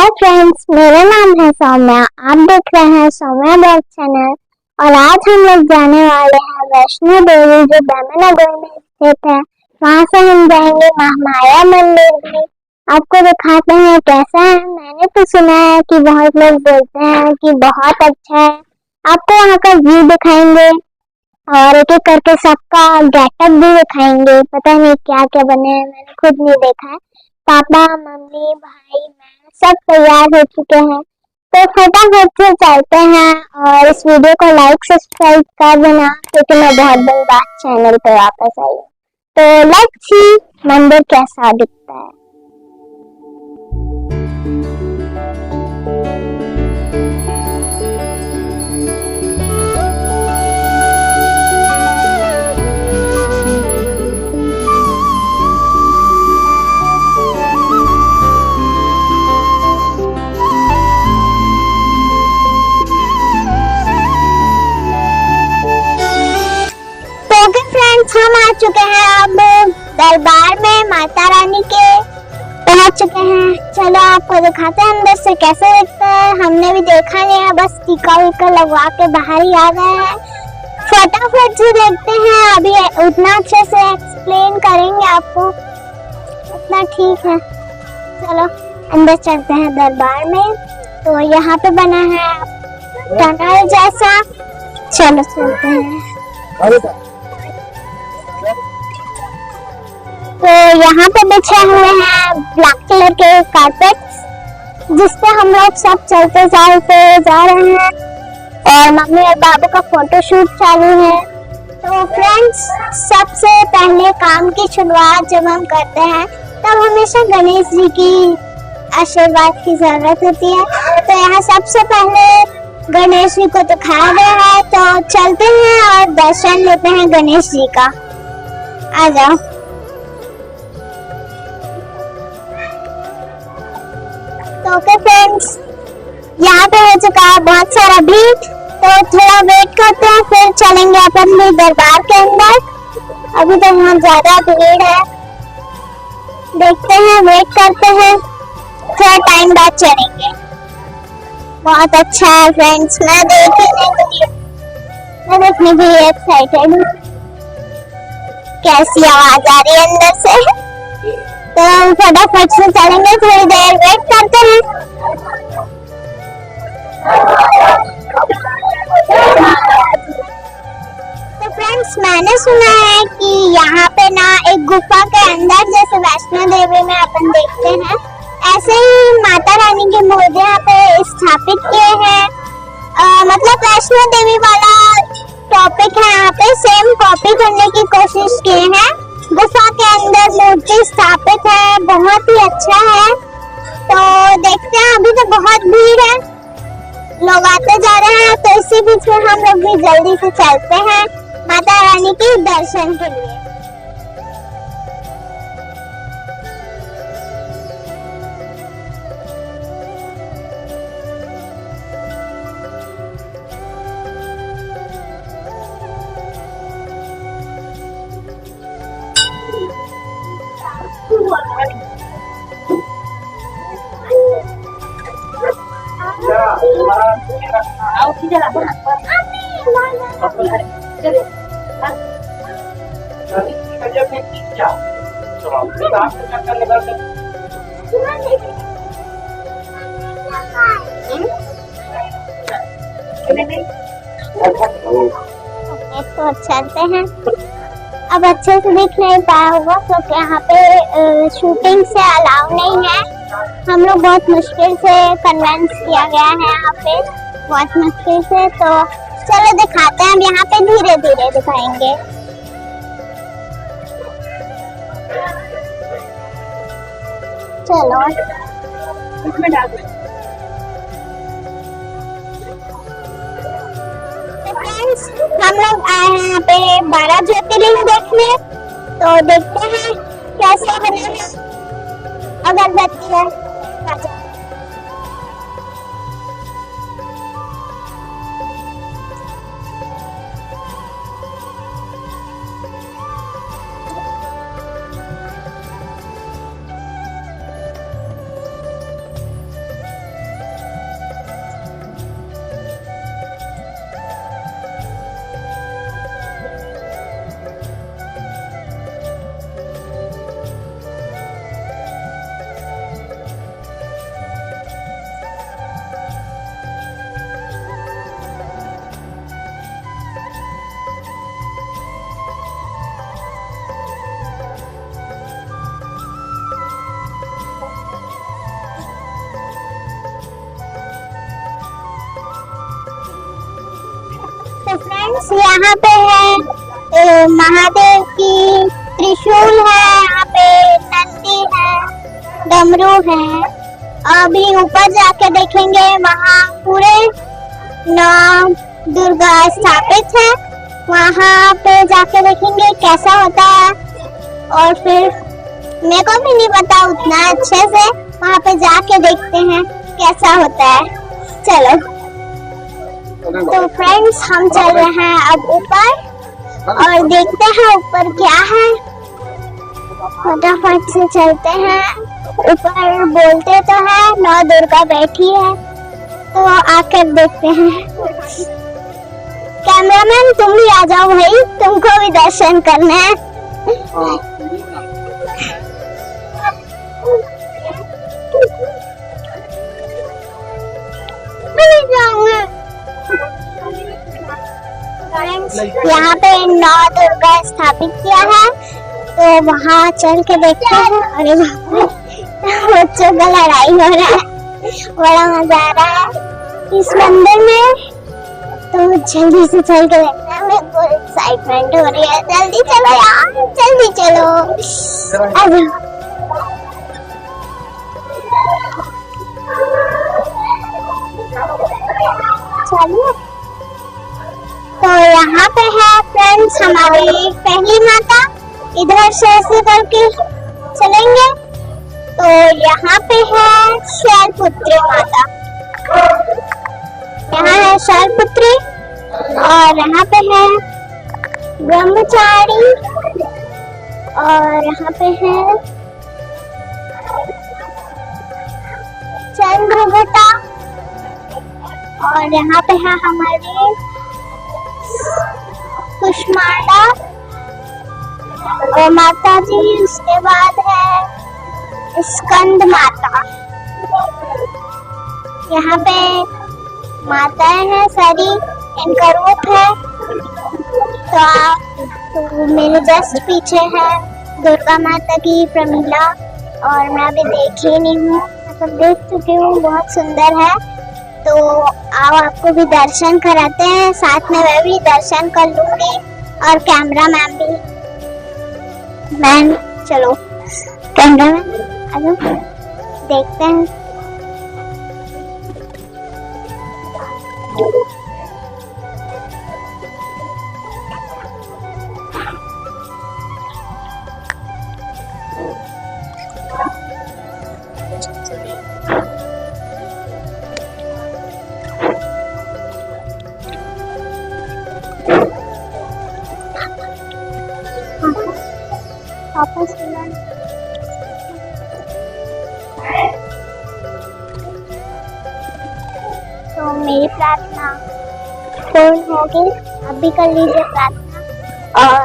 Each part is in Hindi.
हाय फ्रेंड्स, मेरा नाम है सौम्या। आप देख रहे हैं सौम्या ब्लॉग चैनल। और आज हम लोग जाने वाले हैं वैष्णो देवी, जो दामनगर में स्थित है। वहाँ से हम जाएंगे महामाया मंदिर भी। आपको दिखाते हैं कैसा है। मैंने तो सुना है कि बहुत लोग बोलते हैं कि बहुत अच्छा है। आपको वहाँ का व्यू दिखाएंगे और एक एक करके सबका गेटअप भी दिखाएंगे। पता नहीं क्या क्या बने हैं, मैंने खुद नहीं देखा है। पापा, मम्मी, भाई, मैं सब तैयार हो चुके हैं, तो फटाफट से चलते हैं। और इस वीडियो को लाइक सब्सक्राइब कर देना, क्योंकि मैं बहुत दिन बाद चैनल पे वापस आई हूँ। तो लेट्स सी मंदिर कैसा दिखता है। हम आ चुके हैं अब दरबार में, माता रानी के पहुंच चुके हैं। चलो आपको दिखाते हैं अंदर से कैसे दिखता है। हमने भी देखा नहीं है, बस टीका वीका लगवा के बाहर ही आ गए हैं। फटाफट से देखते हैं। अभी उतना अच्छे से एक्सप्लेन करेंगे आपको, उतना ठीक है। चलो अंदर चलते हैं दरबार में। तो यहाँ पे बना है टनल जैसा। चलो चलते हैं। तो यहाँ पे बिछे हुए हैं ब्लैक कलर के कारपेट्स, जिसपे हम लोग सब चलते जा रहे हैं। और मम्मी और बाबू का फोटोशूट चालू है। तो फ्रेंड्स, सबसे पहले काम की शुरुआत जब हम करते हैं तब हमेशा गणेश जी की आशीर्वाद की जरूरत होती है। तो यहाँ सबसे पहले गणेश जी को दिखाया गया है। तो चलते हैं और दर्शन लेते हैं गणेश जी का। आ जाओ। तो ओके फ्रेंड्स, यहाँ पे हो चुका है बहुत सारा भीड़। तो थोड़ा वेट करते हैं, फिर चलेंगे अपन भी दरबार के अंदर। अभी तो बहुत ज्यादा भीड़ है, देखते हैं, वेट करते हैं, थोड़ा टाइम बाद चलेंगे। बहुत अच्छा है फ्रेंड्स, मैं देखने के लिए एक्साइटेड हूँ। कैसी आवाज आ रही है अंदर से। तो हम फटाफट से चलेंगे, थोड़ी देर वेट करते हैं। तो फ्रेंड्स, मैंने सुना है कि यहाँ पे ना एक गुफा के अंदर, जैसे वैष्णो देवी में अपन देखते हैं, ऐसे ही माता रानी के मूर्ति यहाँ पे स्थापित किए हैं। मतलब वैष्णो देवी वाला टॉपिक है यहाँ पे, सेम कॉपी करने की कोशिश की है। गुफा के अंदर मूर्ति स्थापित है, बहुत ही अच्छा है। तो देखते हैं, अभी तो बहुत भीड़ है, लोग आते जा रहे हैं। तो इसी बीच में हम लोग भी जल्दी से चलते हैं माता रानी के दर्शन के लिए। तो चलते हैं। अब अच्छे से दिख नहीं पाया होगा क्योंकि यहाँ पे शूटिंग से अलाउ नहीं है। हम लोग बहुत मुश्किल से कन्वेंस किया गया है यहाँ पे, बहुत मुश्किल से। तो चलो दिखाते हैं, अब यहाँ पे धीरे धीरे दिखाएंगे। चलो इसमें डाल दो। हम लोग आए हैं यहाँ पे 12 ज्योतिर्लिंग देखने। तो देखते हैं कैसे बने हैं। अगरबत्ती है। फ्रेंड्स यहाँ पे है महादेव की त्रिशूल है, यहाँ पे नंदी है, डमरू है। अभी ऊपर जाके देखेंगे, वहाँ पूरे 9 दुर्गा स्थापित है, वहाँ पे जाके देखेंगे कैसा होता है। और फिर मेरे को भी नहीं पता उतना अच्छे से, वहाँ पे जाके देखते हैं कैसा होता है। चलो तो फ्रेंड्स हम चल रहे हैं अब ऊपर और देखते हैं ऊपर क्या है। फटाफट से चलते हैं ऊपर। बोलते तो है 9 दुर्गा बैठी है, तो आकर देखते हैं। कैमरामैन तुम भी आ जाओ भाई, तुमको भी दर्शन करना है। यहाँ पे 9 दुर्गा स्थापित किया है, तो वहाँ चल के देखते हैं। अरे बच्चों का लड़ाई हो रहा है, बड़ा मजा आ रहा है इस मंदिर में। तो जल्दी से चल के देखते हैं, मेरे को एक्साइटमेंट हो रही है। जल्दी चलो यार, जल्दी चलो। चलिए तो यहाँ पे है फ्रेंड्स हमारी पहली माता। इधर से ऐसे करके चलेंगे तो यहाँ पे है शैलपुत्री माता। यहाँ है शैलपुत्री और यहाँ पे है ब्रह्मचारी और यहाँ पे है चंद्रघटा और यहाँ पे है हमारी कुष्मांडा और माता जी। उसके बाद है स्कंद माता। यहाँ पे माताएं हैं सारी, इनका रूप है। तो मेरे जस्ट पीछे है दुर्गा माता की प्रमिला, और मैं अभी देखी नहीं हूँ, मतलब देख चुकी हूँ, बहुत सुंदर है। तो आओ आपको भी दर्शन कराते हैं, साथ में मैं भी दर्शन कर लूंगी और कैमरा मैन भी। मैन चलो कैमरा मैन आ जाओ, देखते हैं। वापस तो मेरी प्रार्थना पूर्ण होगी, आप भी कर लीजिए प्रार्थना। और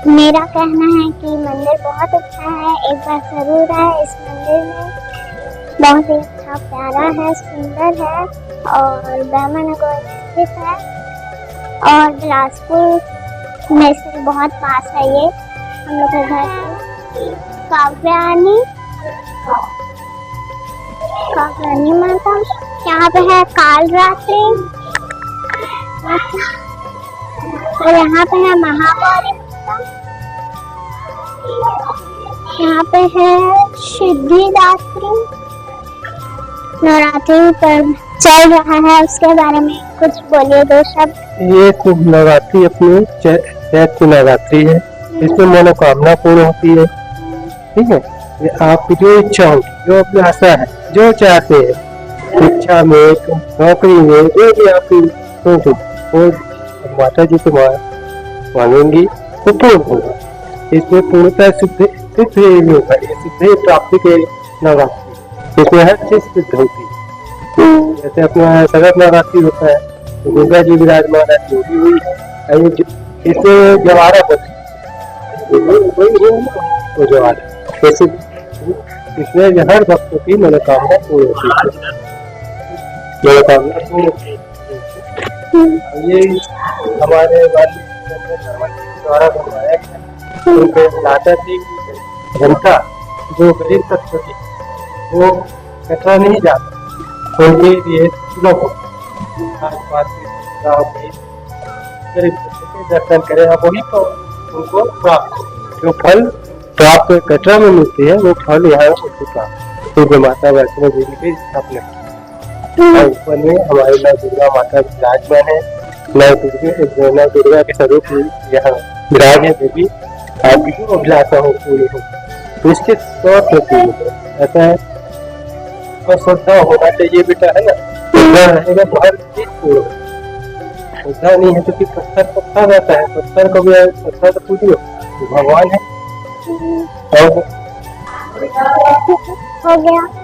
मेरा कहना है कि मंदिर बहुत अच्छा है, एक बार जरूर आए इस मंदिर में। बहुत ही अच्छा, प्यारा है, सुंदर है और बैमनगर स्थित है और बिलासपुर में से बहुत पास है ये हम लोग के घर से। काव्यानी माता। यहाँ पे है कालरात्रि और यहाँ पे है महागौरी माता। यहाँ पे है सिद्धिदात्री। नवरात्रि पर्व चल रहा है, उसके बारे में कुछ बोलिए 2 शब्द। ये शुभ नवरात्रि अपनी चैत्र नवरात्रि है, इसमें मनोकामना पूर्ण होती है। ठीक है, ये आपकी जो इच्छा होगी, जो अपनी आशा है, जो चाहते हैं, इच्छा में, नौकरी में, जो भी आपकी सोच हो, वो माता जी को मांगेंगी तो पूर्ण होगा। इसमें पूर्णतः सिद्ध होगा, ये सिद्ध प्राप्ति के नवरात्रि, इसमें हर चीज सिद्ध होती है। जैसे अपना सगत नवरात्रि होता है, तो दुर्गा जी विराजमान है, चोरी हुई है, इसमें जवारा होती है, जवारा जैसे इसमें हर भक्तों की मनोकामना पूर्ण होती है। मनोकामना पूर्ण होती है। ये हमारे द्वारा बनवाया गया, उनके लाता जी की जनता जो गरीब तत्व की, वो कटरा नहीं जाता, उनके लिए लोग गरीब के दर्शन करें और वही तो उनको प्राप्त हो। जो फल प्राप्त कटरा में मिलती है वो फल यहाँ उनको प्राप्त। तो जो माता वैष्णो देवी की स्थापना और ऊपर में हमारी नौ दुर्गा माता विराजमान है। नौ दुर्गा के स्वरूप यहाँ विराज है देवी। आपकी जो अभिलाषा हो पूरी हो तो इसके तौर पर पूरी ऐसा है। और श्रद्धा होना चाहिए बेटा, है ना। श्रद्धा रहेगा तो हर चीज पूर्ण। श्रद्धा नहीं है तो फिर पत्थर पत्थर रहता है, पत्थर को भी पत्थर तो पूरी हो, भगवान है। और हो गया।